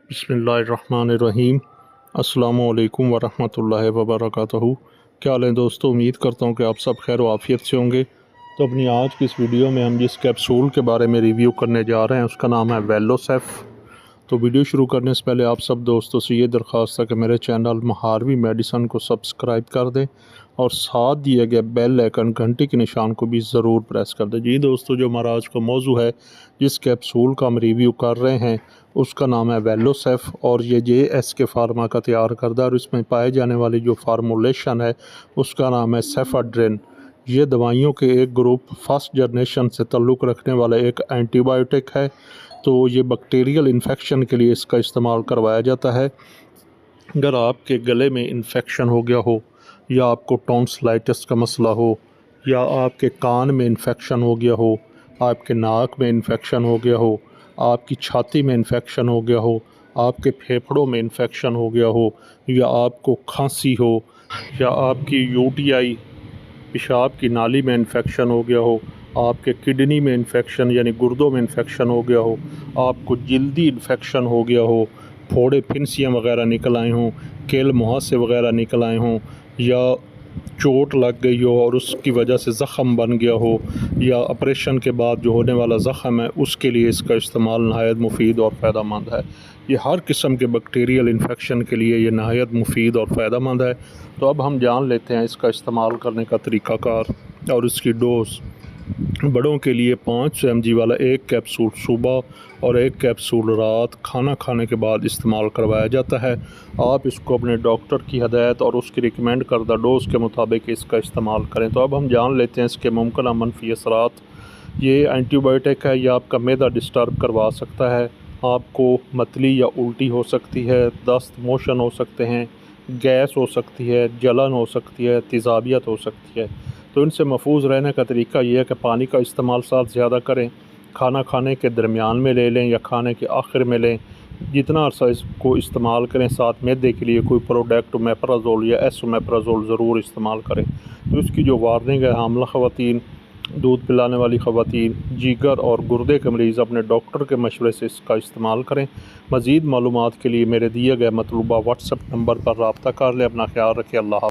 बिस्मिल्लाहिर्रहमानिर्रहीम। अस्सलामुअलैकुम वरहमतुल्लाहि वबरकातुहू। क्या हाल है दोस्तों, उम्मीद करता हूँ कि आप सब खैर वाफ़ियत से होंगे। तो अपनी आज की इस वीडियो में हम जिस कैप्सूल के बारे में रिव्यू करने जा रहे हैं उसका नाम है वेलोसेफ। तो वीडियो शुरू करने से पहले आप सब दोस्तों से ये दरख्वास्त है कि मेरे चैनल महारवी मेडिसन को सब्सक्राइब कर दें और साथ दिए गए बेल आइकन घंटी के निशान को भी ज़रूर प्रेस कर दें। जी दोस्तों, जो हमारा आज का मौजू है जिस कैप्सूल का हम रिव्यू कर रहे हैं उसका नाम है वेलोसेफ और ये JSK फार्मा का तैयार करदा और इसमें पाए जाने वाली जो फार्मूलेशन है उसका नाम है सेफाड्रिन। ये दवाइयों के एक ग्रुप फर्स्ट जनरेशन से ताल्लुक़ रखने वाला एक एंटीबायोटिक है। तो ये बैक्टीरियल इन्फेक्शन के लिए इसका इस्तेमाल करवाया जाता है। अगर आपके गले में इन्फेक्शन हो गया हो या आपको टॉन्सिलाइटिस का मसला हो या आपके कान में इन्फेक्शन हो गया हो, आपके नाक में इन्फेक्शन हो गया हो, आपकी छाती में इन्फेक्शन हो गया हो, आपके फेफड़ों में इन्फेक्शन हो गया हो या आपको खांसी हो या आपकी UTI पेशाब की नाली में इन्फेक्शन हो गया हो, आपके किडनी में इन्फेक्शन यानी गुर्दों में इन्फेक्शन हो गया हो, आपको जल्दी इन्फेक्शन हो गया हो, फोड़े फिनसियाँ वगैरह निकल आए हों, केल मुहासे वगैरह निकल आए हों या चोट लग गई हो और उसकी वजह से ज़ख़म बन गया हो या ऑपरेशन के बाद जो होने वाला ज़ख़म है उसके लिए इसका इस्तेमाल नहायत मुफीद और फ़ायदेमंद है। ये हर किस्म के बैक्टीरियल इन्फेक्शन के लिए ये नहायत मुफीद और फ़ायदेमंद है। तो अब हम जान लेते हैं इसका इस्तेमाल करने का तरीक़ाकार और इसकी डोज़। बड़ों के लिए 500 mg वाला एक कैप्सूल सुबह और एक कैप्सूल रात खाना खाने के बाद इस्तेमाल करवाया जाता है। आप इसको अपने डॉक्टर की हदायत और उसकी रिकमेंड करदा डोज़ के मुताबिक इसका इस्तेमाल करें। तो अब हम जान लेते हैं इसके मुमकिन मनफी असरात। ये एंटीबायोटिक है, यह आपका मैदा डिस्टर्ब करवा सकता है, आपको मतली या उल्टी हो सकती है, दस्त मोशन हो सकते हैं, गैस हो सकती है, जलन हो सकती है, तेज़ाबियत हो सकती है। तो इनसे महफूज रहने का तरीका ये है कि पानी का इस्तेमाल साथ ज़्यादा करें, खाना खाने के दरमियान में ले लें या खाने के आखिर में लें। जितना अर्सा इसको इस्तेमाल करें साथ मैदे के लिए कोई प्रोडक्ट ओमेप्राज़ोल या एसोमेप्राज़ोल ज़रूर इस्तेमाल करें। तो इसकी जो वार्निंग है, हामला ख़वातीन, दूध पिलाने वाली ख़वातीन, जिगर और गुर्दे के मरीज़ अपने डॉक्टर के मशवरे से इसका इस्तेमाल करें। मज़ीद मालूमात के लिए मेरे दिए गए मतलूबा व्हाट्सएप नंबर पर रब्ता कर लें। अपना ख्याल रखें। अल्लाह।